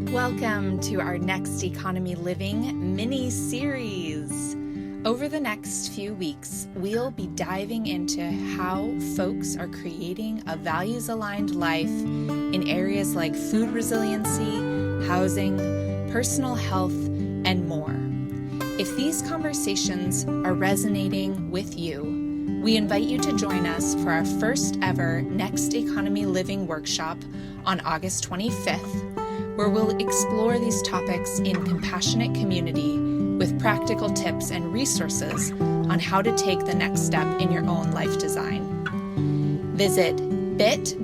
Welcome to our Next Economy Living mini-series. Over the next few weeks, we'll be diving into how folks are creating a values-aligned life in areas like food resiliency, housing, personal health, and more. If these conversations are resonating with you, we invite you to join us for our first ever Next Economy Living workshop on August 25th, where we'll explore these topics in compassionate community with practical tips and resources on how to take the next step in your own life design. Visit bit.ly/Next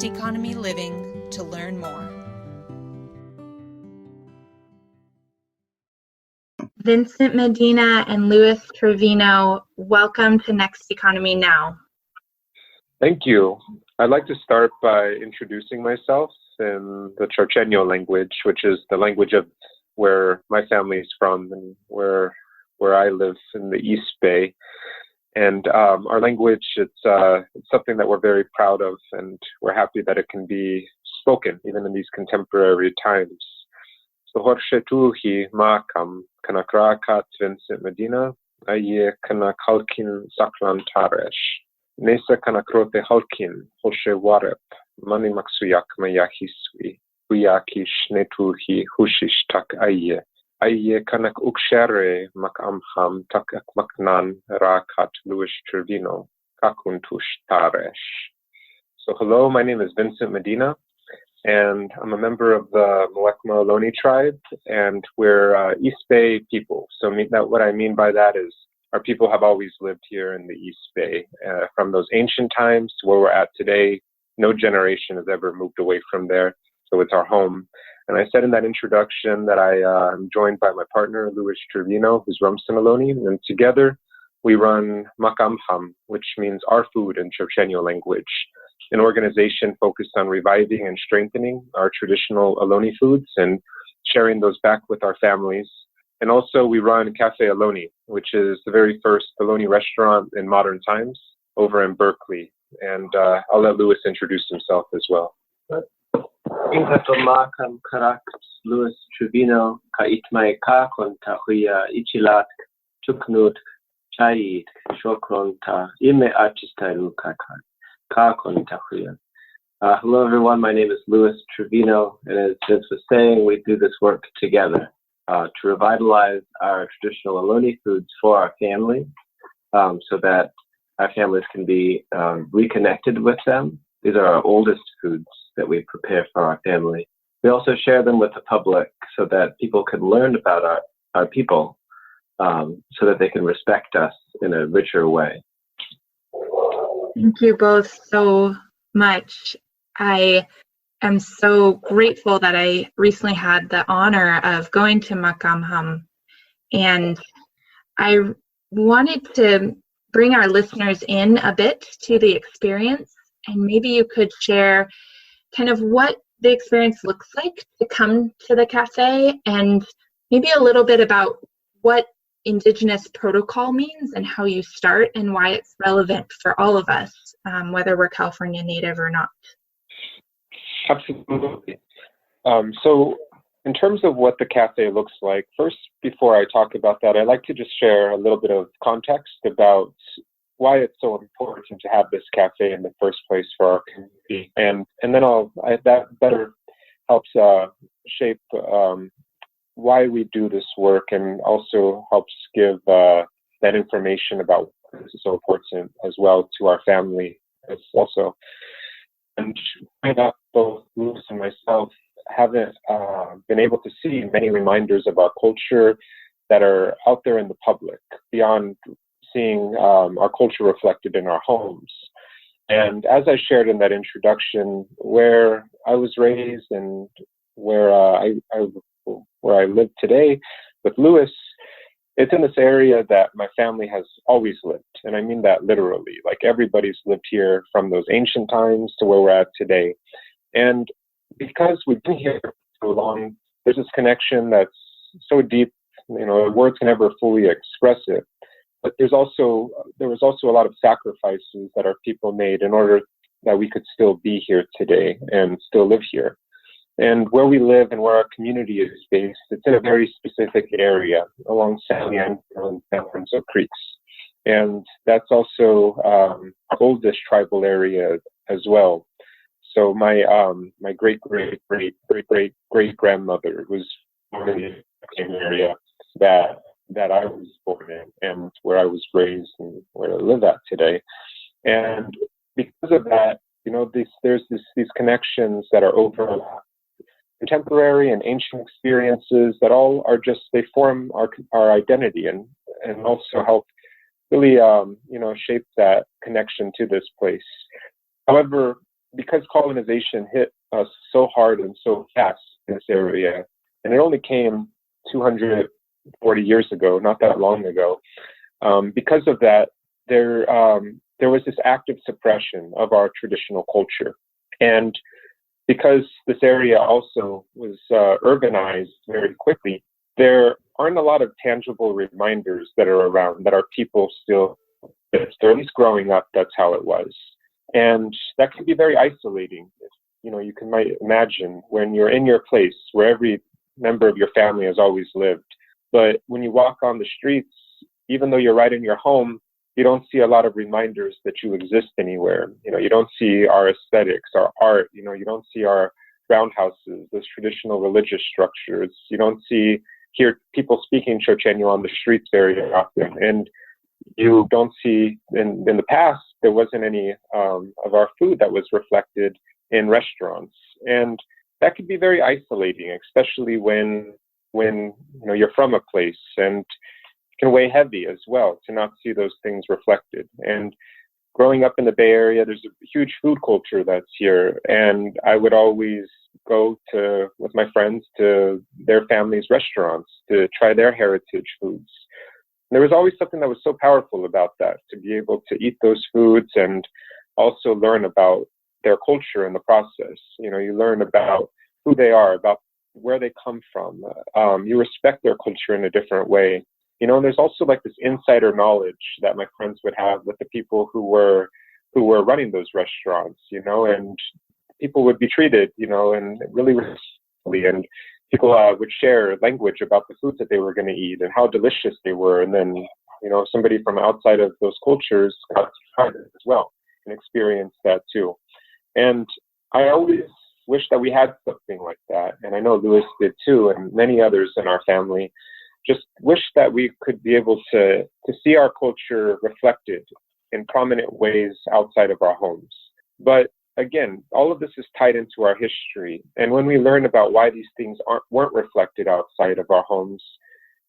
Economy Living to learn more. Vincent, Medina, and Louis Trevino, welcome to Next Economy Now. Thank you. I'd like to start by introducing myself in the Trevino language, which is the language of where my family is from and where I live in the East Bay. And our language, it's something that we're very proud of, and we're happy that it can be spoken even in these contemporary times. So horshetuhi makam kanakrakat Vincent Medina aye kanakalkin saklan taresh. Nesa kanakrote halkin, hoshe warep, mani maksuyak mayahiswi, huyakish netuhi hushish tak aye kanak ukshere makamham tak maknan rakat Louis Trevino, kakuntush taresh. So hello, my name is Vincent Medina, and I'm a member of the Mwekma Ohlone tribe, and we're East Bay people. So what I mean by that is our people have always lived here in the East Bay. From those ancient times to where we're at today, no generation has ever moved away from there. So it's our home. And I said in that introduction that I'm joined by my partner, Louis Trevino, who's Rumsen Ohlone. And together we run Makamham, which means our food in Trevino language, an organization focused on reviving and strengthening our traditional Ohlone foods and sharing those back with our families. And also we run Cafe Ohlone, which is the very first Ohlone restaurant in modern times over in Berkeley. And I'll let Louis introduce himself as well. Inkatomakam karak Louis Trevino ka itmai ka konta huya ichilat tuknut chait shokronta ime achistaru ka konta huya. Hello everyone, my name is Louis Trevino, and as Vince was saying, we do this work together to revitalize our traditional Ohlone foods for our family, so that our families can be reconnected with them. These are our oldest foods that we prepare for our family. We also share them with the public so that people can learn about our people, so that they can respect us in a richer way. Thank you both so much. I am so grateful that I recently had the honor of going to Makamham, and I wanted to bring our listeners in a bit to the experience, and maybe you could share kind of what the experience looks like to come to the cafe, and maybe a little bit about what Indigenous protocol means and how you start and why it's relevant for all of us, whether we're California native or not. Absolutely. So in terms of what the cafe looks like, first, before I talk about that, I'd like to just share a little bit of context about why it's so important to have this cafe in the first place for our community. And then that better helps shape why we do this work, and also helps give that information about why this is so important as well to our family as also. And both Louis and myself haven't been able to see many reminders about culture that are out there in the public beyond seeing our culture reflected in our homes. And as I shared in that introduction, where I was raised and where I live today with Louis, it's in this area that my family has always lived. And I mean that literally. Like, everybody's lived here from those ancient times to where we're at today. And because we've been here for so long, there's this connection that's so deep, words can never fully express it. But there was also a lot of sacrifices that our people made in order that we could still be here today and still live here. And where we live and where our community is based, it's in a very specific area along San Leandro and San Lorenzo Creeks. And that's also oldest tribal area as well. So my great grandmother was born in the same area that I was born in and where I was raised and where I live at today. And because of that, there's these connections that are overlapped, contemporary and ancient experiences that all are they form our identity and also help really shape that connection to this place. However, because colonization hit us so hard and so fast in this area, and it only came 240 years ago, not that long ago, because of that, there was this active suppression of our traditional culture. And because this area also was urbanized very quickly, there aren't a lot of tangible reminders that are around that our people still live. Or at least growing up, that's how it was. And that can be very isolating. You might imagine when you're in your place where every member of your family has always lived. But when you walk on the streets, even though you're right in your home, you don't see a lot of reminders that you exist anywhere. You don't see our aesthetics, our art. You don't see our roundhouses, those traditional religious structures. You don't hear people speaking Chochenyo on the streets very often. And you don't see, in the past, there wasn't any of our food that was reflected in restaurants. And that could be very isolating, especially when you're from a place, and can weigh heavy as well to not see those things reflected. And growing up in the Bay Area, there's a huge food culture that's here. And I would always go with my friends to their families' restaurants to try their heritage foods. And there was always something that was so powerful about that, to be able to eat those foods and also learn about their culture in the process. You learn about who they are, about where they come from. You respect their culture in a different way. And there's also like this insider knowledge that my friends would have with the people who were running those restaurants, and people would be treated, and really respectfully, and people would share language about the foods that they were going to eat and how delicious they were. And then, somebody from outside of those cultures got to try it as well and experience that too. And I always wish that we had something like that. And I know Louis did too, and many others in our family. Just wish that we could be able to see our culture reflected in prominent ways outside of our homes. But again, all of this is tied into our history. And when we learn about why these things weren't reflected outside of our homes,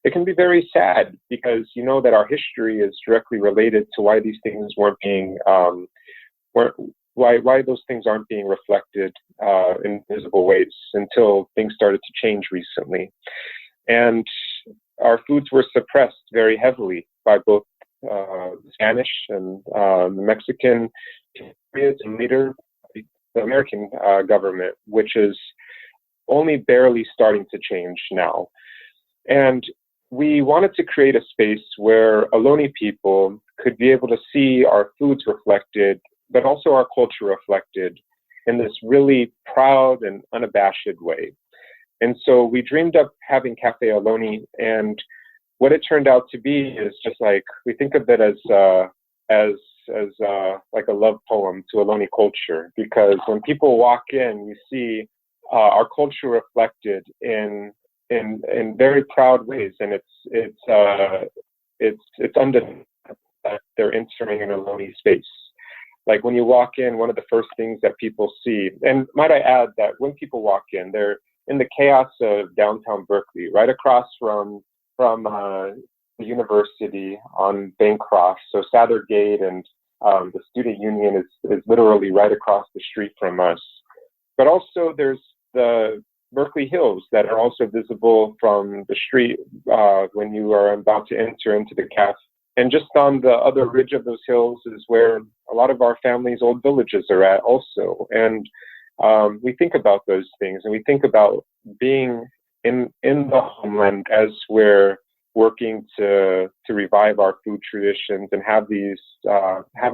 it can be very sad, because that our history is directly related to why these things weren't being, why those things aren't being reflected in visible ways until things started to change recently. And our foods were suppressed very heavily by both the Spanish and the Mexican periods, and later the American government, which is only barely starting to change now. And we wanted to create a space where Ohlone people could be able to see our foods reflected, but also our culture reflected in this really proud and unabashed way. And so we dreamed up having Cafe Ohlone, and what it turned out to be is just like, we think of it as like a love poem to Ohlone culture, because when people walk in, you see our culture reflected in very proud ways, and it's undeniable that they're entering an Ohlone space. Like when you walk in, one of the first things that people see, and might I add that when people walk in, they're in the chaos of downtown Berkeley, right across from the university on Bancroft. So Sathergate and the student union is literally right across the street from us. But also there's the Berkeley Hills that are also visible from the street when you are about to enter into the cafe. And just on the other ridge of those hills is where a lot of our family's old villages are at also. And we think about those things, and we think about being in the homeland as we're working to revive our food traditions and have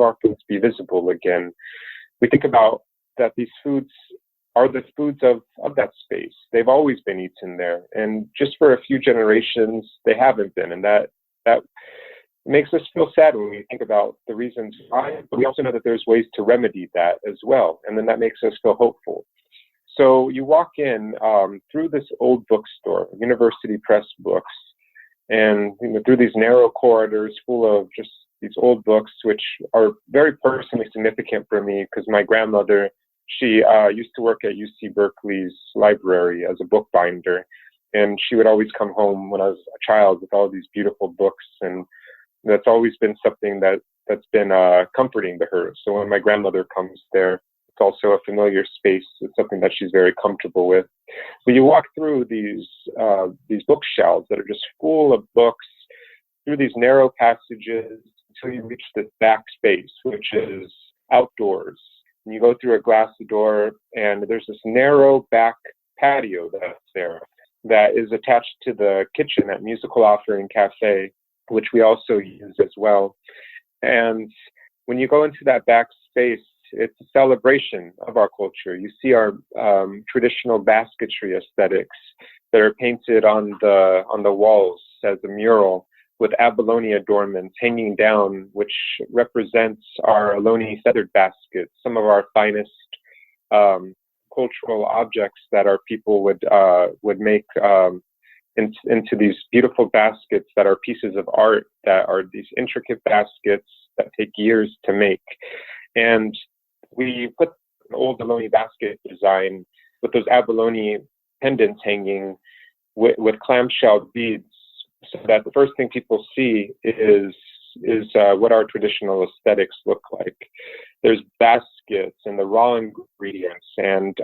our foods be visible again. we think about that these foods are the foods of that space. They've always been eaten there. And just for a few generations, they haven't been. And that makes us feel sad when we think about the reasons why, but we also know that there's ways to remedy that as well. And then that makes us feel hopeful. So you walk in through this old bookstore, University Press books, and through these narrow corridors full of just these old books, which are very personally significant for me because my grandmother, she used to work at UC Berkeley's library as a bookbinder, and she would always come home when I was a child with all these beautiful books, and that's always been something that's been comforting to her. So when my grandmother comes there, it's also a familiar space. It's something that she's very comfortable with. But you walk through these bookshelves that are just full of books, through these narrow passages until you reach this back space, which is outdoors. And you go through a glass door, and there's this narrow back patio that's there that is attached to the kitchen at Musical Offering Cafe, which we also use as well. And when you go into that back space, it's a celebration of our culture. You see our traditional basketry aesthetics that are painted on the walls as a mural with abalone adornments hanging down, which represents our Ohlone feathered baskets, some of our finest cultural objects that our people would make into these beautiful baskets that are pieces of art, that are these intricate baskets that take years to make. And we put an old Ohlone basket design with those abalone pendants hanging with clamshell beads, so that the first thing people see is what our traditional aesthetics look like. There's baskets and the raw ingredients, and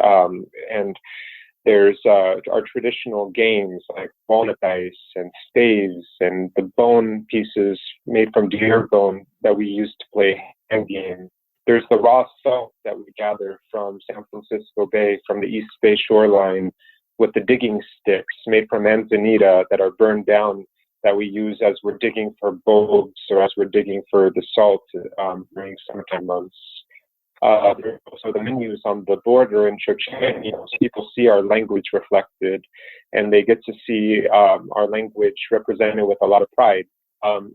there's our traditional games like walnut dice and staves and the bone pieces made from deer bone that we used to play hand game. There's the raw salt that we gather from San Francisco Bay, from the East Bay shoreline, with the digging sticks made from manzanita that are burned down, that we use as we're digging for bulbs or as we're digging for the salt during summertime months. So the menus on the border in Trevino, so people see our language reflected, and they get to see our language represented with a lot of pride.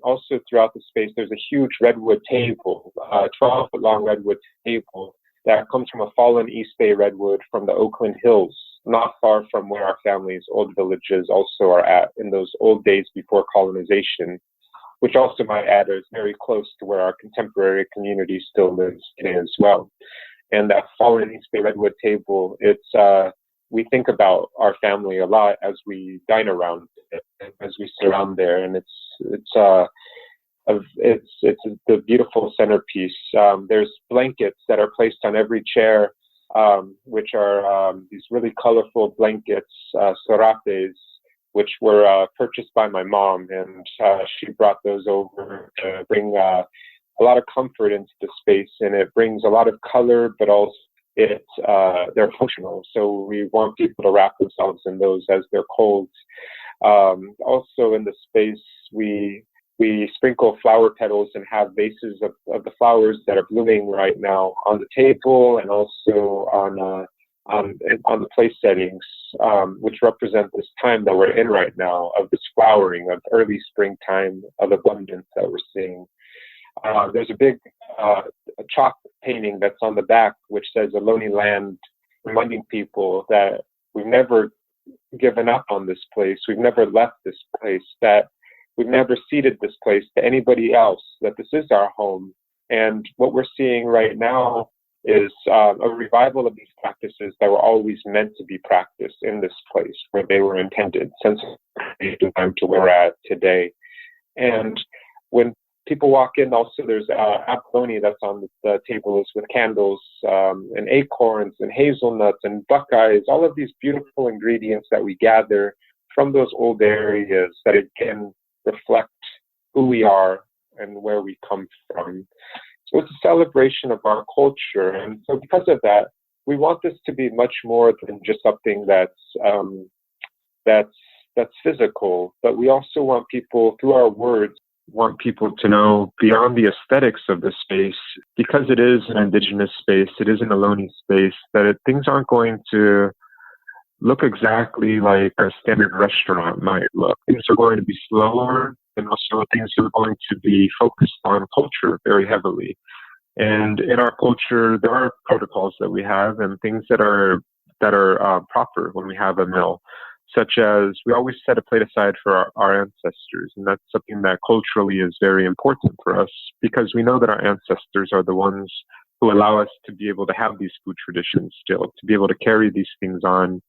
Also throughout the space, there's a huge redwood table, 12-foot long redwood table that comes from a fallen East Bay redwood from the Oakland Hills, not far from where our family's old villages also are at in those old days before colonization, which also might add is very close to where our contemporary community still lives today as well. And that fallen East Bay redwood table, we think about our family a lot as we dine around it, as we surround there, and it's the beautiful centerpiece. There's blankets that are placed on every chair, which are these really colorful blankets, sorapes, which were purchased by my mom, and she brought those over to bring a lot of comfort into the space, and it brings a lot of color, but also they're functional. So we want people to wrap themselves in those as they're cold. Also in the space, we sprinkle flower petals and have vases of the flowers that are blooming right now on the table, and also on the place settings, which represent this time that we're in right now, of this flowering, of early springtime, of abundance that we're seeing. There's a big chalk painting that's on the back, which says Ohlone land, reminding people that we've never given up on this place, we've never left this place, that we've never ceded this place to anybody else, that this is our home. And what we're seeing right now is a revival of these practices that were always meant to be practiced in this place where they were intended, since the time to where we're at today. And when people walk in, also there's abalone that's on the tables with candles, and acorns and hazelnuts and buckeyes, all of these beautiful ingredients that we gather from those old areas that again reflect who we are and where we come from. So it's a celebration of our culture. And so because of that, we want this to be much more than just something that's physical, but we also want people, through our words, want people to know beyond the aesthetics of the space, because it is an Indigenous space, it is an Ohlone space, that things aren't going to look exactly like a standard restaurant might look. Things are going to be slower, and also things are going to be focused on culture very heavily. And in our culture, there are protocols that we have and things that are proper when we have a meal, such as we always set a plate aside for our ancestors. And that's something that culturally is very important for us, because we know that our ancestors are the ones who allow us to be able to have these food traditions still, to be able to carry these things on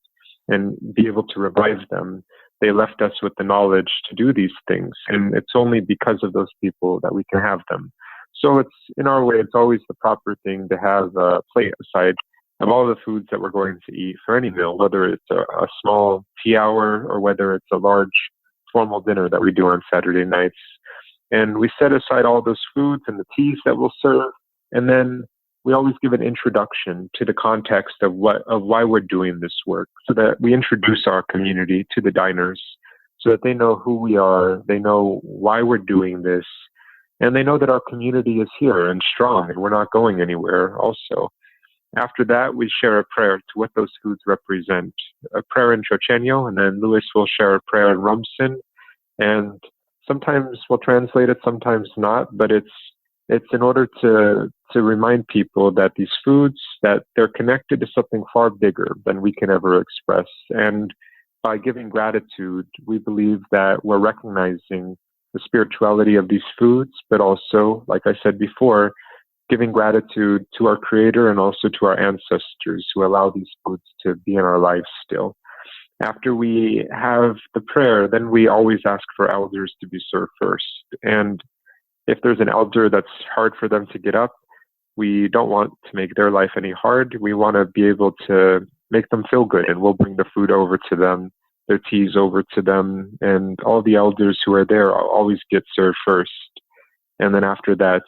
and be able to revive them. They left us with the knowledge to do these things. And it's only because of those people that we can have them. So it's, in our way, it's always the proper thing to have a plate aside of all the foods that we're going to eat for any meal, whether it's a small tea hour or whether it's a large formal dinner that we do on Saturday nights. And we set aside all those foods and the teas that we'll serve. And then we always give an introduction to the context of why we're doing this work, so that we introduce our community to the diners so that they know who we are, they know why we're doing this, and they know that our community is here and strong and we're not going anywhere also. After that, we share a prayer to what those foods represent, a prayer in Trevino, and then Louis will share a prayer in Rumsen, and sometimes we'll translate it, sometimes not, but it's in order to remind people that these foods, that they're connected to something far bigger than we can ever express. And by giving gratitude, we believe that we're recognizing the spirituality of these foods, but also, like I said before, giving gratitude to our Creator and also to our ancestors who allow these foods to be in our lives still. After we have the prayer, then we always ask for elders to be served first. And if there's an elder that's hard for them to get up, we don't want to make their life any hard. We want to be able to make them feel good, and we'll bring the food over to them, their teas over to them, and all the elders who are there always get served first. And then after that,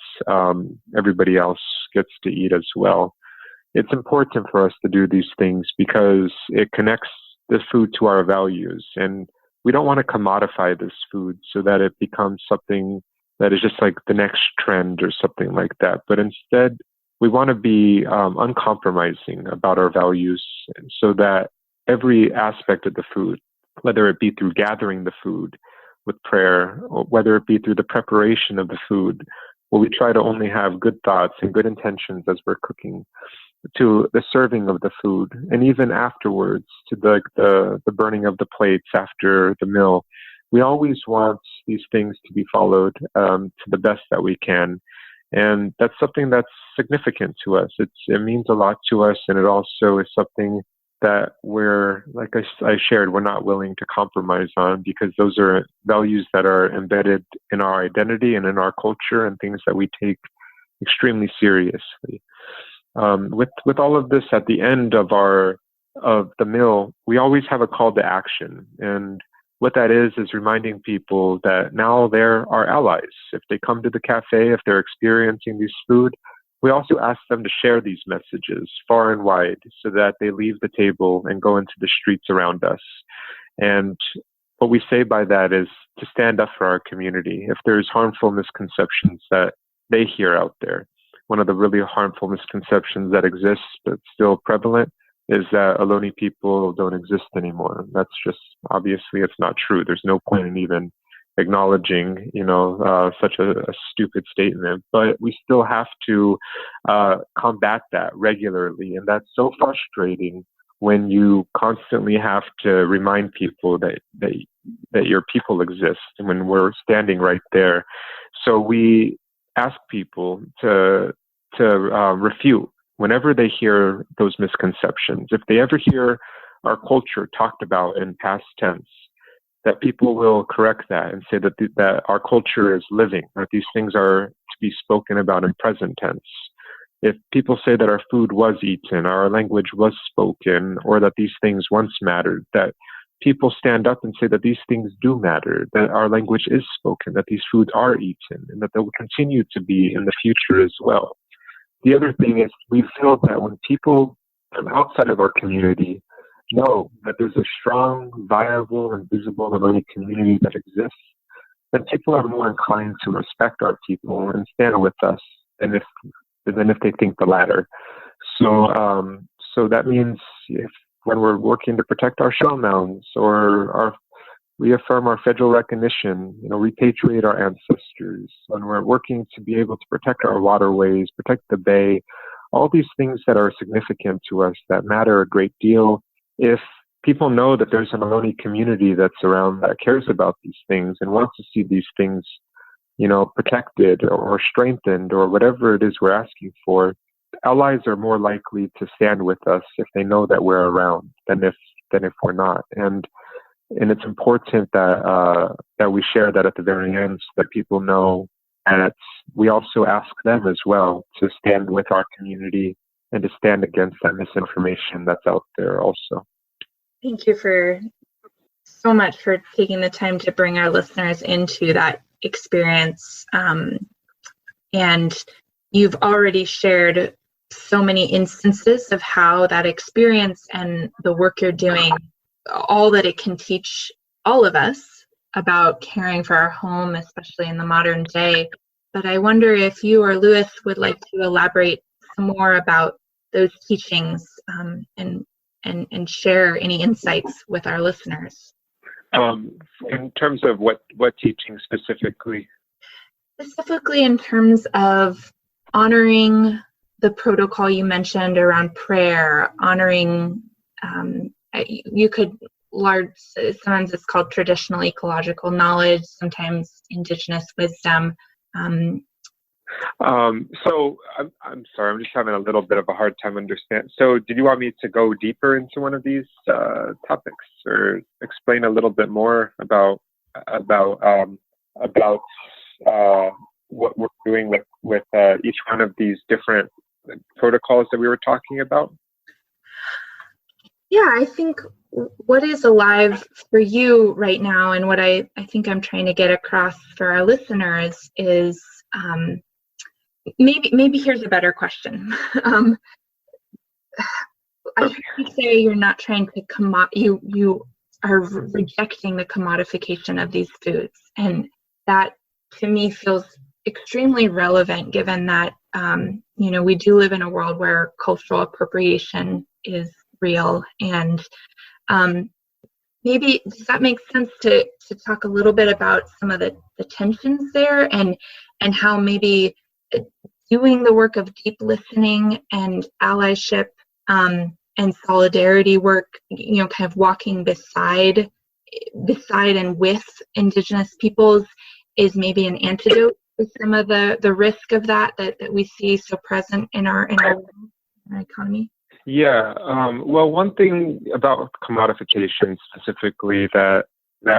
everybody else gets to eat as well. It's important for us to do these things because it connects the food to our values, and we don't want to commodify this food so that it becomes something that is just like the next trend or something like that. But instead, we want to be uncompromising about our values, so that every aspect of the food, whether it be through gathering the food with prayer, or whether it be through the preparation of the food, where we try to only have good thoughts and good intentions as we're cooking, to the serving of the food, and even afterwards, to the burning of the plates after the meal. We always want these things to be followed to the best that we can. And that's something that's significant to us. It means a lot to us, and it also is something that we're, like I shared, we're not willing to compromise on, because those are values that are embedded in our identity and in our culture, and things that we take extremely seriously. With all of this, at the end of the meal, we always have a call to action. And what that is reminding people that now they're our allies. If they come to the cafe, if they're experiencing this food, we also ask them to share these messages far and wide, so that they leave the table and go into the streets around us. And what we say by that is to stand up for our community. If there's harmful misconceptions that they hear out there, one of the really harmful misconceptions that exists that's still prevalent is that Ohlone people don't exist anymore. That's just, obviously, it's not true. There's no point in even acknowledging, such a stupid statement. But we still have to combat that regularly, and that's so frustrating when you constantly have to remind people that your people exist, and when we're standing right there. So we ask people to refute whenever they hear those misconceptions. If they ever hear our culture talked about in past tense, that people will correct that and say that our culture is living, that these things are to be spoken about in present tense. If people say that our food was eaten, our language was spoken, or that these things once mattered, that people stand up and say that these things do matter, that our language is spoken, that these foods are eaten, and that they will continue to be in the future as well. The other thing is, we feel that when people from outside of our community know that there's a strong, viable, and visible Ohlone community that exists, then people are more inclined to respect our people and stand with us than if they think the latter. So that means when we're working to protect our shell mounds or reaffirm our federal recognition, repatriate our ancestors, when we're working to be able to protect our waterways, protect the bay, all these things that are significant to us, that matter a great deal. If people know that there's an Ohlone community that's around that cares about these things and wants to see these things, protected or strengthened or whatever it is we're asking for, allies are more likely to stand with us if they know that we're around than if we're not. And it's important that we share that at the very end, so that people know that we also ask them as well to stand with our community and to stand against that misinformation that's out there also. Thank you so much for taking the time to bring our listeners into that experience. And you've already shared so many instances of how that experience and the work you're doing, all that it can teach all of us about caring for our home, especially in the modern day. But I wonder if you or Louis would like to elaborate some more about those teachings and share any insights with our listeners. In terms of what teaching specifically? Specifically in terms of honoring the protocol you mentioned around prayer, honoring, sometimes it's called traditional ecological knowledge, sometimes indigenous wisdom. So I'm sorry, I'm just having a little bit of a hard time understanding. So did you want me to go deeper into one of these topics, or explain a little bit more about what we're doing with each one of these different protocols that we were talking about? Yeah, I think what is alive for you right now, and what I think I'm trying to get across for our listeners is maybe here's a better question. I heard you say you're not trying to you are rejecting the commodification of these foods, and that to me feels extremely relevant, given that we do live in a world where cultural appropriation is real. And maybe does that make sense to talk a little bit about some of the tensions there, and how maybe doing the work of deep listening and allyship and solidarity work, kind of walking beside and with Indigenous peoples, is maybe an antidote to some of the risk of that we see so present in our economy? Yeah. Well, one thing about commodification specifically that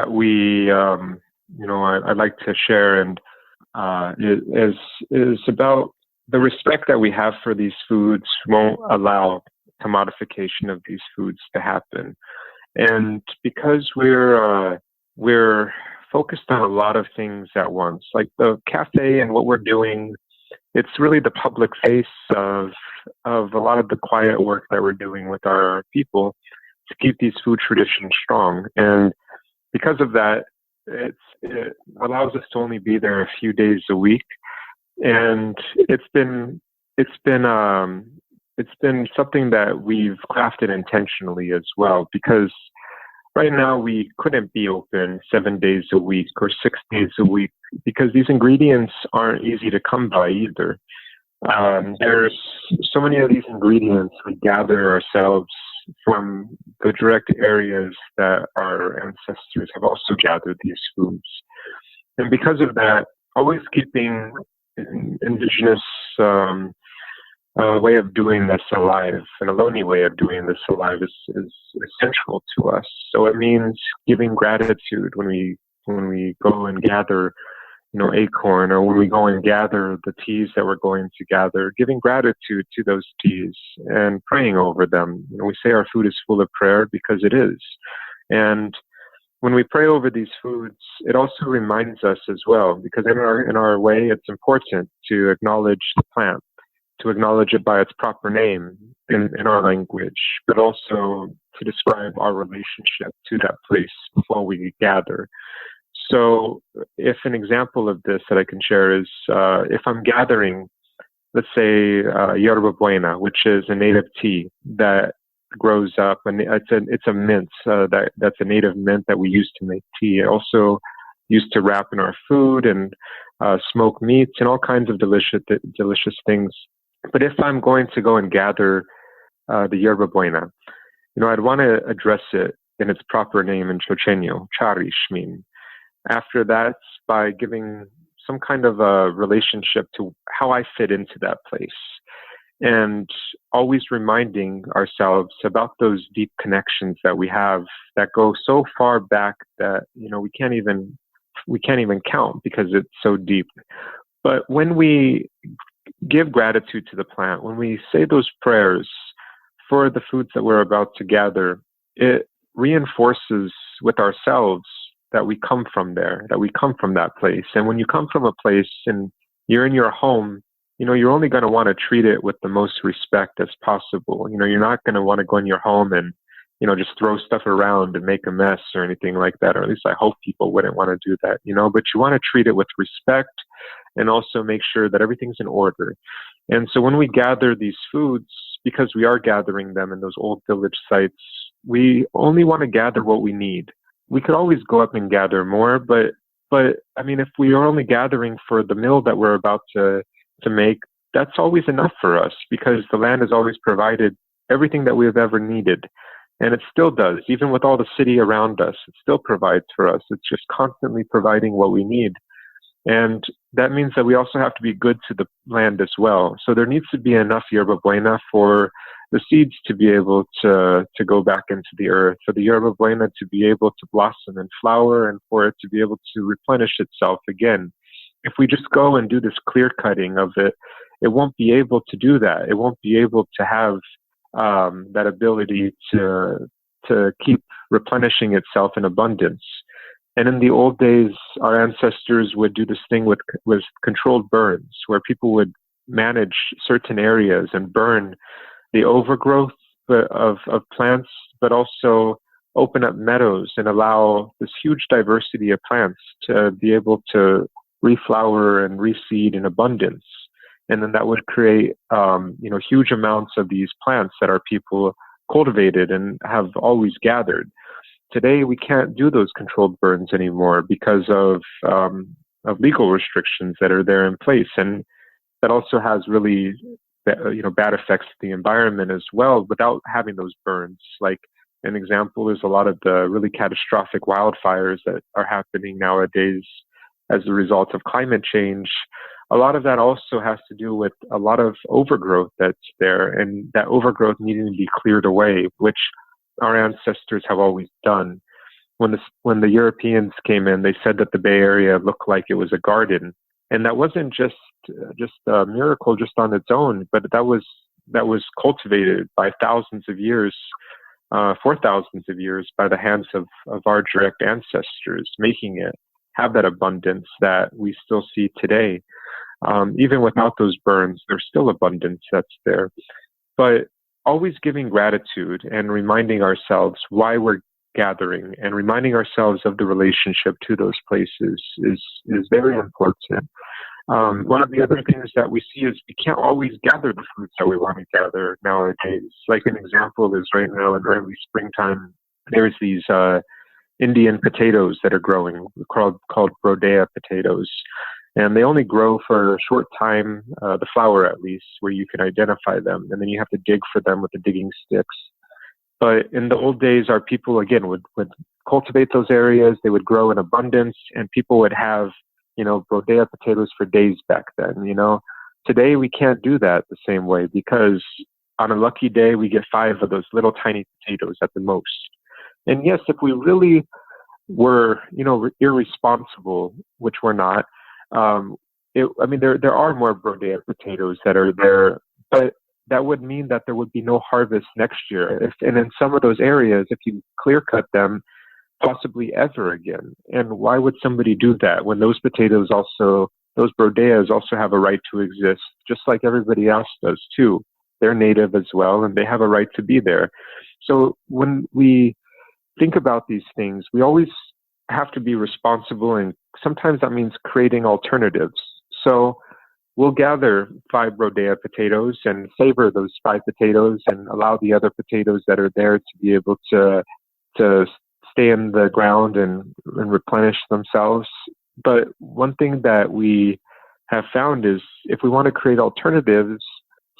we I'd like to share and is about the respect that we have for these foods won't allow commodification of these foods to happen. And because we're focused on a lot of things at once, like the cafe and what we're doing, it's really the public face of a lot of the quiet work that we're doing with our people to keep these food traditions strong. And because of that, it allows us to only be there a few days a week. And it's been something that we've crafted intentionally as well, because right now we couldn't be open 7 days a week or 6 days a week because these ingredients aren't easy to come by either. There's so many of these ingredients we gather ourselves from the direct areas that our ancestors have also gathered these foods. And because of that, always keeping Indigenous way of doing this alive, an Ohlone way of doing this alive is essential to us. So it means giving gratitude when we go and gather, acorn, or when we go and gather the teas that we're going to gather, giving gratitude to those teas and praying over them. We say our food is full of prayer because it is. And when we pray over these foods, it also reminds us as well, because in our way, it's important to acknowledge the plant, to acknowledge it by its proper name in our language, but also to describe our relationship to that place before we gather. So if an example of this that I can share is if I'm gathering, let's say yerba buena, which is a native tea that grows up, and it's a mint that's a native mint that we use to make tea. Also used to wrap in our food and smoke meats and all kinds of delicious things. But if I'm going to go and gather the yerba buena, I'd want to address it in its proper name in Chochenyo, charishmin. After that, by giving some kind of a relationship to how I fit into that place, and always reminding ourselves about those deep connections that we have that go so far back that we can't even count because it's so deep. But when we give gratitude to the plant, when we say those prayers for the foods that we're about to gather, it reinforces with ourselves that we come from there, that we come from that place. And when you come from a place and you're in your home, you're only going to want to treat it with the most respect as possible. You're not going to want to go in your home and, just throw stuff around and make a mess or anything like that. Or at least I hope people wouldn't want to do that, but you want to treat it with respect and also make sure that everything's in order. And so when we gather these foods, because we are gathering them in those old village sites, we only want to gather what we need. We could always go up and gather more, but I mean, if we are only gathering for the meal that we're about to make, that's always enough for us because the land has always provided everything that we have ever needed. And it still does, even with all the city around us, it still provides for us. It's just constantly providing what we need. And that means that we also have to be good to the land as well. So there needs to be enough yerba buena for the seeds to be able to go back into the earth, for the yerba buena to be able to blossom and flower, and for it to be able to replenish itself again. If we just go and do this clear cutting of it, it won't be able to do that. It won't be able to have that ability to keep replenishing itself in abundance. And in the old days, our ancestors would do this thing with controlled burns, where people would manage certain areas and burn the overgrowth of plants, but also open up meadows and allow this huge diversity of plants to be able to reflower and reseed in abundance. And then that would create, huge amounts of these plants that our people cultivated and have always gathered. Today, we can't do those controlled burns anymore because of legal restrictions that are there in place. And that also has really, bad effects to the environment as well without having those burns. Like an example is a lot of the really catastrophic wildfires that are happening nowadays as a result of climate change. A lot of that also has to do with a lot of overgrowth that's there, and that overgrowth needing to be cleared away, which our ancestors have always done. When the Europeans came in, they said that the Bay Area looked like it was a garden, and that wasn't just a miracle just on its own, but that was cultivated by thousands of years, for thousands of years, by the hands of our direct ancestors, making it have that abundance that we still see today. Even without those burns, there's still abundance that's there. But always giving gratitude and reminding ourselves why we're gathering and reminding ourselves of the relationship to those places is very important. One of the other things that we see is we can't always gather the fruits that we want to gather nowadays. Like an example is right now in early springtime, there's these Indian potatoes that are growing called Brodea potatoes. And they only grow for a short time, the flower at least, where you can identify them. And then you have to dig for them with the digging sticks. But in the old days, our people, again, would cultivate those areas. They would grow in abundance, and people would have, Brodea potatoes for days back then, Today, we can't do that the same way because on a lucky day, we get 5 of those little tiny potatoes at the most. And yes, if we really were, irresponsible, which we're not, there are more Brodea potatoes that are there, but that would mean that there would be no harvest next year. And in some of those areas, if you clear cut them, possibly ever again. And why would somebody do that when those potatoes also, those Brodeas also have a right to exist, just like everybody else does too. They're native as well, and they have a right to be there. So when we think about these things, we always have to be responsible, and sometimes that means creating alternatives. So we'll gather 5 rodea potatoes and savor those 5 potatoes and allow the other potatoes that are there to be able to stay in the ground and replenish themselves. But one thing that we have found is if we want to create alternatives,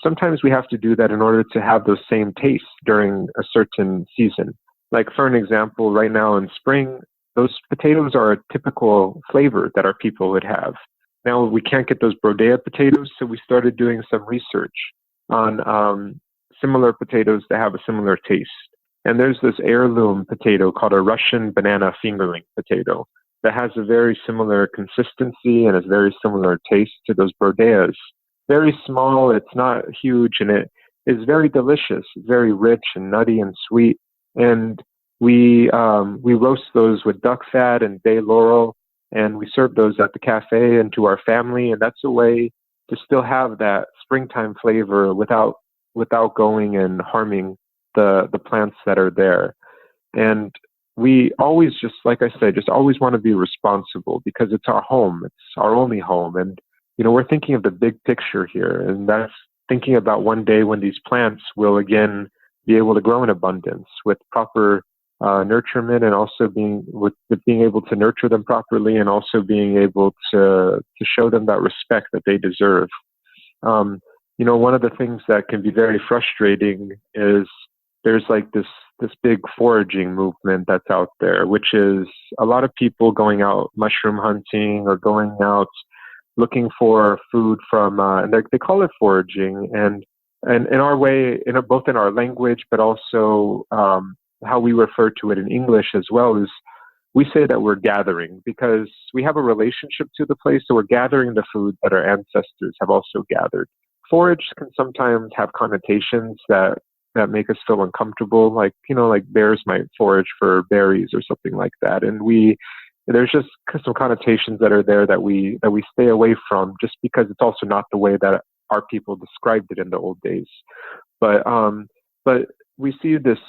sometimes we have to do that in order to have those same tastes during a certain season. Like for an example, right now in spring, those potatoes are a typical flavor that our people would have. Now we can't get those brodea potatoes, so we started doing some research on similar potatoes that have a similar taste. And there's this heirloom potato called a Russian banana fingerling potato that has a very similar consistency and a very similar taste to those brodeas. Very small, it's not huge, and it is very delicious. It's very rich and nutty and sweet. And we roast those with duck fat and bay laurel, and we serve those at the cafe and to our family. And that's a way to still have that springtime flavor without going and harming the plants that are there. And we always, just like I said, just always want to be responsible because it's our home. It's our only home. And, we're thinking of the big picture here. And that's thinking about one day when these plants will again be able to grow in abundance with proper nurturement, and also being able to nurture them properly, and also being able to show them that respect that they deserve. One of the things that can be very frustrating is there's like this big foraging movement that's out there, which is a lot of people going out mushroom hunting or going out looking for food from, and they call it foraging. And in our way, both in our language, but also how we refer to it in English as well, is we say that we're gathering because we have a relationship to the place. So we're gathering the food that our ancestors have also gathered. Forage can sometimes have connotations that make us feel uncomfortable, like bears might forage for berries or something like that. And there's just some connotations that are there that we stay away from, just because it's also not the way that our people described it in the old days. But we see this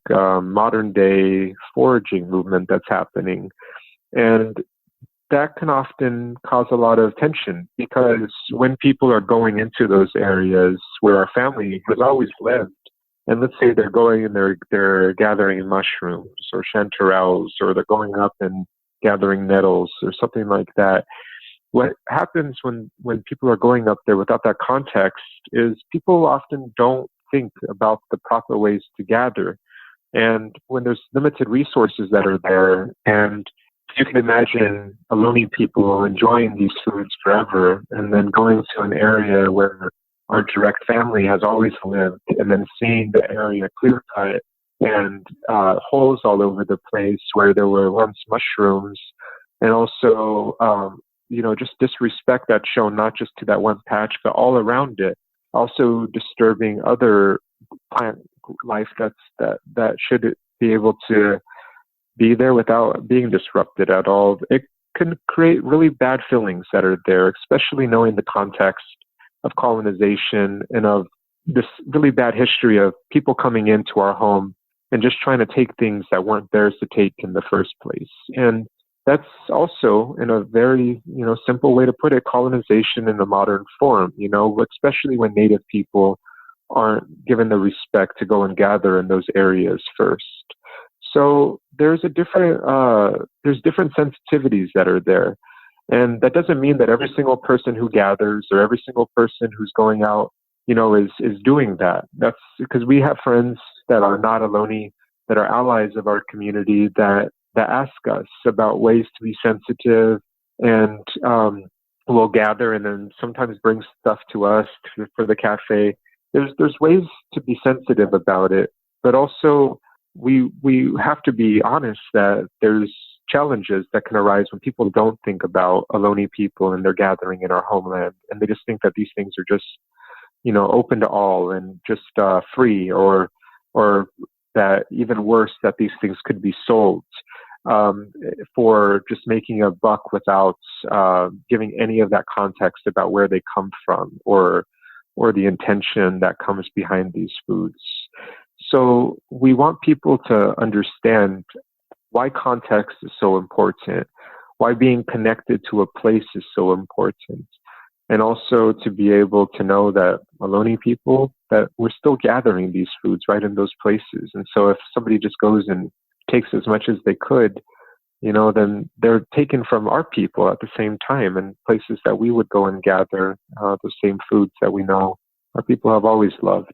modern day foraging movement that's happening, and that can often cause a lot of tension, because when people are going into those areas where our family has always lived, and let's say they're going and they're gathering mushrooms or chanterelles, or they're going up and gathering nettles or something like that, what happens when people are going up there without that context is people often don't think about the proper ways to gather. And when there's limited resources that are there, and you can imagine Ohlone people enjoying these foods forever, and then going to an area where our direct family has always lived, and then seeing the area clear cut and holes all over the place where there were once mushrooms, and also just disrespect that's shown not just to that one patch but all around it, also disturbing other plant life that should be able to be there without being disrupted at all. It can create really bad feelings that are there, especially knowing the context of colonization and of this really bad history of people coming into our home and just trying to take things that weren't theirs to take in the first place. And that's also, in a very simple way to put it, colonization in a modern form, especially when Native people aren't given the respect to go and gather in those areas first. So there's different sensitivities that are there. And that doesn't mean that every single person who gathers or every single person who's going out, is doing that. That's because we have friends that are not Ohlone, that are allies of our community, that ask us about ways to be sensitive, and we'll gather and then sometimes bring stuff to us for the cafe. There's ways to be sensitive about it, but also we have to be honest that there's challenges that can arise when people don't think about Ohlone people and they're gathering in our homeland, and they just think that these things are just open to all and just free, or that even worse, that these things could be sold for just making a buck without giving any of that context about where they come from or the intention that comes behind these foods. So we want people to understand why context is so important, why being connected to a place is so important, and also to be able to know that Ohlone people, that we're still gathering these foods right in those places. And so if somebody just goes and takes as much as they could, then they're taken from our people at the same time, and places that we would go and gather those same foods that we know our people have always loved.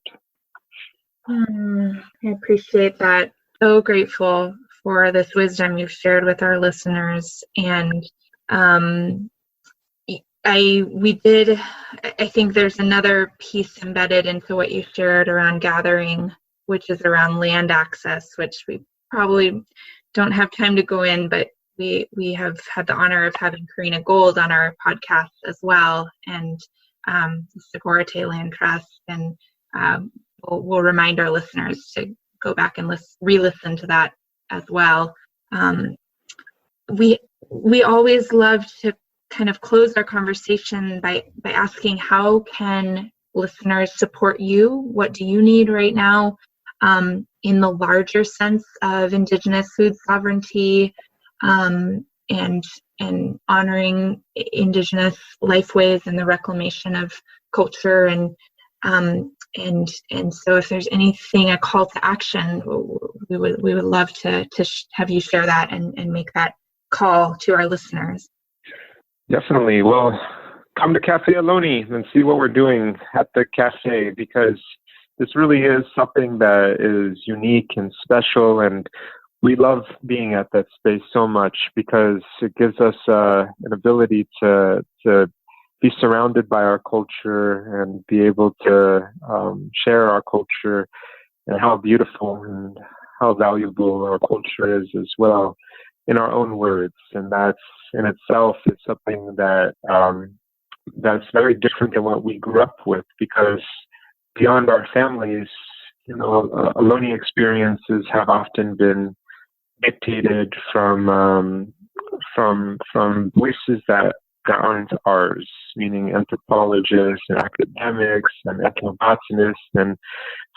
I appreciate that. So grateful for this wisdom you've shared with our listeners. And I think there's another piece embedded into what you shared around gathering, which is around land access, which we probably don't have time to go in, but we have had the honor of having Karina Gold on our podcast as well, and the Sogorea Land Trust, and we'll remind our listeners to go back and re-listen to that as well. We always love to kind of close our conversation by asking, how can listeners support you? What do you need right now in the larger sense of Indigenous food sovereignty and honoring Indigenous lifeways and the reclamation of culture, and so if there's anything, a call to action, we would love to have you share that and make that call to our listeners. Definitely. Well, come to Cafe Ohlone and see what we're doing at the cafe, because this really is something that is unique and special, and we love being at that space so much because it gives us an ability to be surrounded by our culture and be able to share our culture and how beautiful and how valuable our culture is as well in our own words. And that's in itself is something that that's very different than what we grew up with, because beyond our families, Ohlone experiences have often been dictated from voices that aren't ours, meaning anthropologists and academics and ethnobotanists. And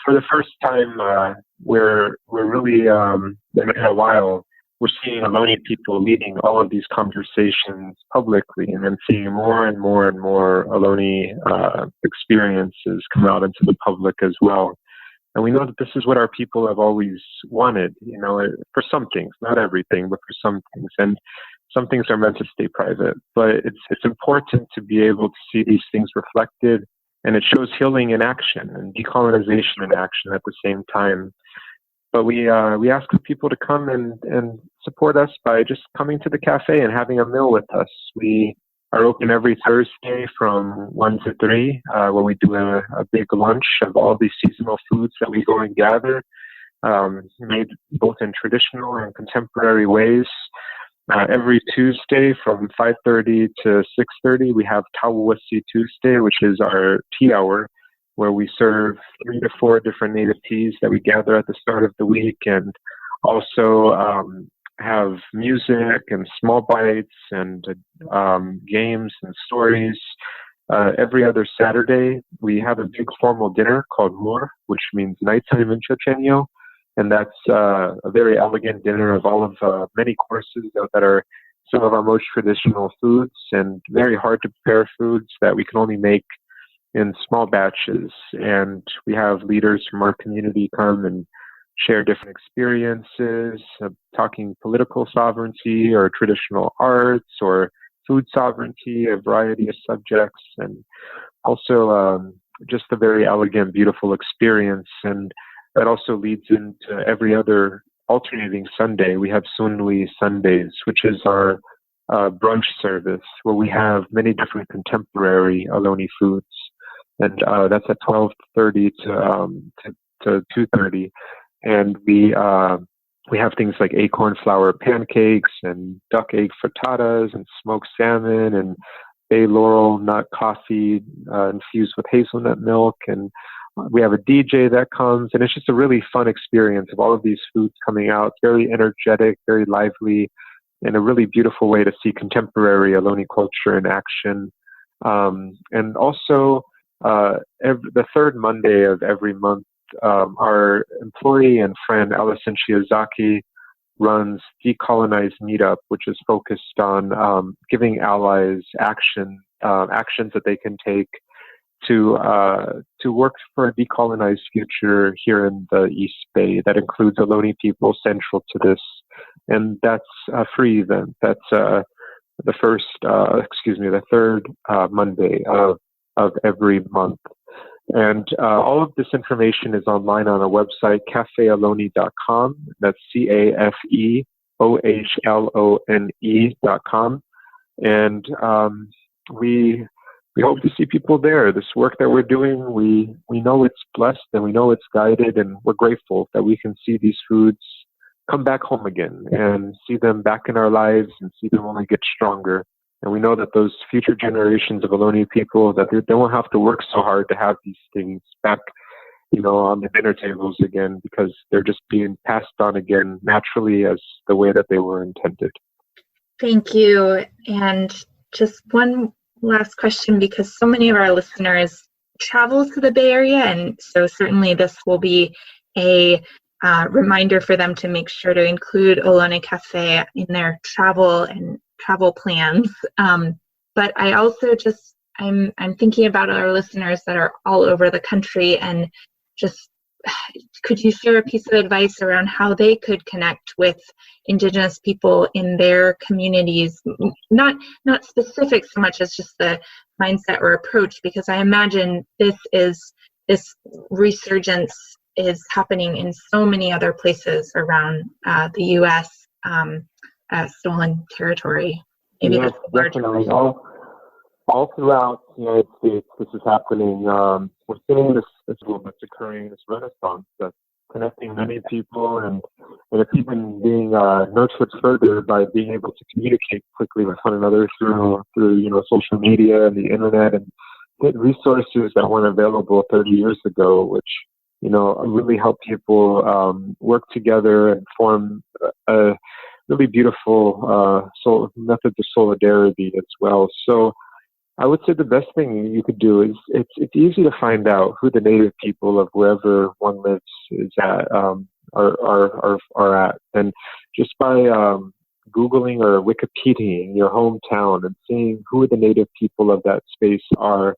for the first time, we're really in a while, we're seeing Ohlone people leading all of these conversations publicly, and then seeing more and more and more Ohlone experiences come out into the public as well. And we know that this is what our people have always wanted, for some things, not everything, but for some things. And some things are meant to stay private, but it's important to be able to see these things reflected, and it shows healing in action and decolonization in action at the same time. But we ask people to come and support us by just coming to the cafe and having a meal with us. We are open every Thursday from 1 to 3, where we do a big lunch of all these seasonal foods that we go and gather, made both in traditional and contemporary ways. Every Tuesday from 5:30 to 6:30, we have Tawawasi Tuesday, which is our tea hour, where we serve 3 to 4 different native teas that we gather at the start of the week, and also have music and small bites and games and stories. Every other Saturday, we have a big formal dinner called Mur, which means nighttime in Chochenyo. And that's a very elegant dinner of all of many courses that are some of our most traditional foods and very hard to prepare foods that we can only make in small batches. And we have leaders from our community come and share different experiences, talking political sovereignty or traditional arts or food sovereignty, a variety of subjects, and also just a very elegant, beautiful experience. And that also leads into every other alternating Sunday. We have Sunui Sundays, which is our brunch service, where we have many different contemporary Ohlone foods. And that's at 12:30 to 2:30. And we have things like acorn flour pancakes and duck egg frittatas and smoked salmon and bay laurel nut coffee infused with hazelnut milk. And we have a DJ that comes, and it's just a really fun experience of all of these foods coming out. It's very energetic, very lively, and a really beautiful way to see contemporary Ohlone culture in action. And also, the third Monday of every month, our employee and friend Alison Shiozaki runs Decolonize Meetup, which is focused on giving allies actions that they can take to work for a decolonized future here in the East Bay. That includes Ohlone people central to this, and that's a free event. That's the third Monday of every month. And all of this information is online on our website, cafeohlone.com. That's CAFEOHLONE.com. And we hope to see people there. This work that we're doing, we know it's blessed and we know it's guided, and we're grateful that we can see these foods come back home again and see them back in our lives and see them only get stronger. And we know that those future generations of Ohlone people, that they won't have to work so hard to have these things back, on the dinner tables again, because they're just being passed on again naturally as the way that they were intended. Thank you. And just one last question, because so many of our listeners travel to the Bay Area, and so certainly this will be a reminder for them to make sure to include Ohlone Cafe in their travel plans. But I also I'm thinking about our listeners that are all over the country, and just could you share a piece of advice around how they could connect with Indigenous people in their communities? Not specific so much as just the mindset or approach, because I imagine this resurgence is happening in so many other places around the U.S. Stolen territory. Maybe yes, that's a large definitely. All throughout the United States, this is happening. We're seeing this boom that's occurring, this renaissance that's connecting many people, and it's even being nurtured further by being able to communicate quickly with one another through social media and the internet, and get resources that weren't available 30 years ago, which really help people work together and form a really beautiful methods of solidarity as well. So I would say the best thing you could do is it's easy to find out who the native people of wherever one lives is at are at, and just by Googling or Wikipediaing your hometown and seeing who the native people of that space are,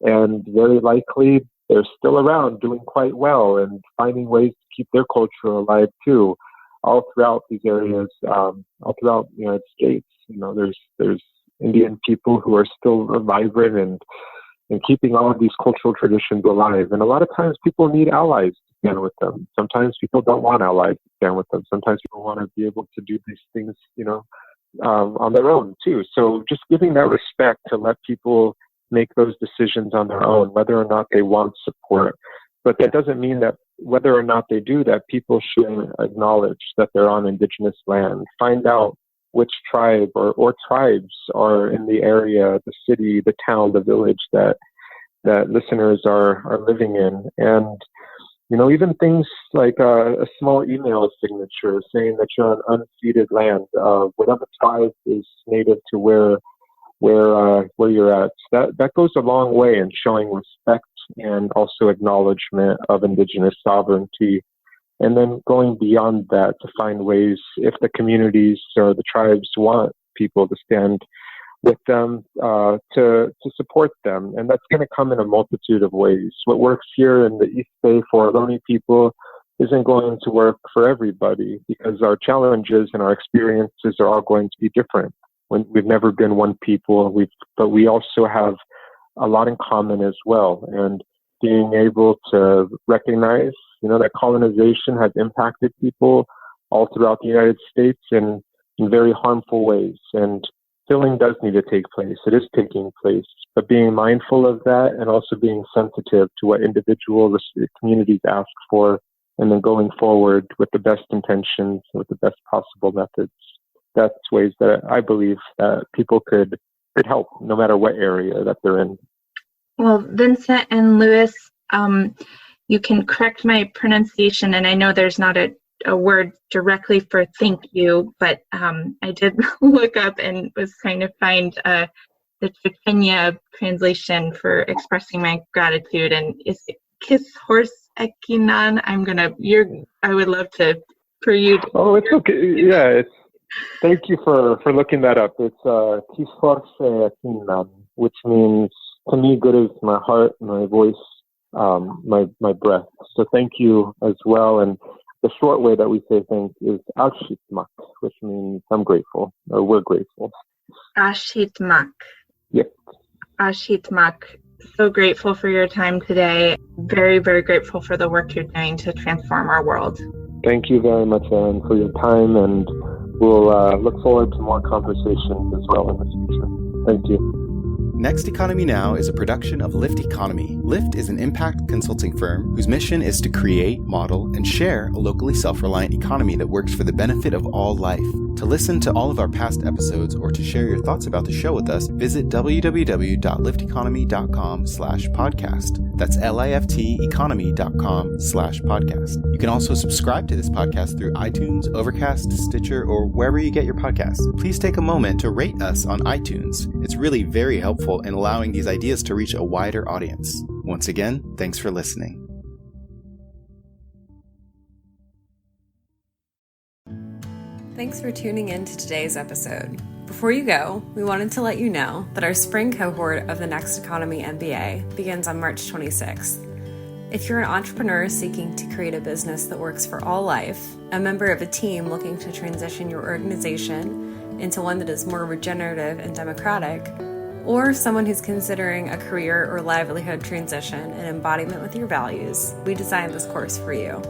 and very likely they're still around doing quite well and finding ways to keep their culture alive too, all throughout these areas, all throughout the United States. There's Indian people who are still vibrant and keeping all of these cultural traditions alive. And a lot of times people need allies to stand with them. Sometimes people don't want allies to stand with them. Sometimes people want to be able to do these things, on their own too. So just giving that respect to let people make those decisions on their own, whether or not they want support. But that doesn't mean that whether or not they do that, people should acknowledge that they're on Indigenous land. Find out which tribe or tribes are in the area, the city, the town, the village that listeners are living in. And, even things like a small email signature saying that you're on unceded land, whatever tribe is native to where you're at. That goes a long way in showing respect and also acknowledgement of Indigenous sovereignty. And then going beyond that to find ways, if the communities or the tribes want people to stand with them, to support them. And that's going to come in a multitude of ways. What works here in the East Bay for Ohlone people isn't going to work for everybody, because our challenges and our experiences are all going to be different. We've never been one people, but we also have a lot in common as well. And being able to recognize, that colonization has impacted people all throughout the United States in very harmful ways. And healing does need to take place. It is taking place. But being mindful of that and also being sensitive to what individual communities ask for, and then going forward with the best intentions, with the best possible methods. That's ways that I believe that people could help, no matter what area that they're in. Well, Vincent and Louis, you can correct my pronunciation, and I know there's not a word directly for thank you, but I did look up and was trying to find the Trevino translation for expressing my gratitude, and is Kiss Horse Ekinan. I would love for you to. Oh, it's okay. Yeah, thank you for looking that up. It's Kisforse Ekinan, which means to me good is my heart, my voice, my breath. So thank you as well. And the short way that we say thanks is Ashitmak, which means I'm grateful, or we're grateful. Ashitmak. Yep. Ashitmak. So grateful for your time today. Very, very grateful for the work you're doing to transform our world. Thank you very much, Anne, for your time, and we'll look forward to more conversations as well in the future. Thank you. Next Economy Now is a production of Lift Economy. Lift is an impact consulting firm whose mission is to create, model, and share a locally self-reliant economy that works for the benefit of all life. To listen to all of our past episodes or to share your thoughts about the show with us, visit www.lifteconomy.com/podcast. That's lifteconomy.com/podcast. You can also subscribe to this podcast through iTunes, Overcast, Stitcher, or wherever you get your podcasts. Please take a moment to rate us on iTunes. It's really very helpful in allowing these ideas to reach a wider audience. Once again, thanks for listening. Thanks for tuning in to today's episode. Before you go, we wanted to let you know that our spring cohort of the Next Economy MBA begins on March 26th. If you're an entrepreneur seeking to create a business that works for all life, a member of a team looking to transition your organization into one that is more regenerative and democratic, or someone who's considering a career or livelihood transition and embodiment with your values, we designed this course for you.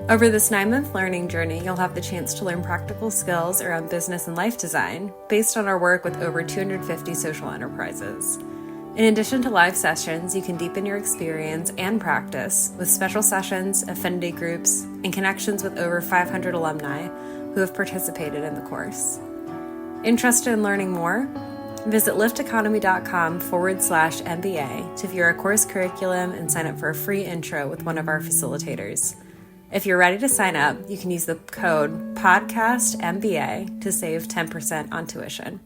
Over this 9-month learning journey, you'll have the chance to learn practical skills around business and life design based on our work with over 250 social enterprises. In addition to live sessions, you can deepen your experience and practice with special sessions, affinity groups, and connections with over 500 alumni who have participated in the course. Interested in learning more? Visit lifteconomy.com/MBA to view our course curriculum and sign up for a free intro with one of our facilitators. If you're ready to sign up, you can use the code PODCASTMBA to save 10% on tuition.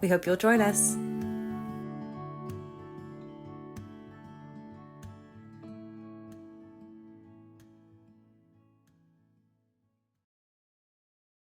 We hope you'll join us.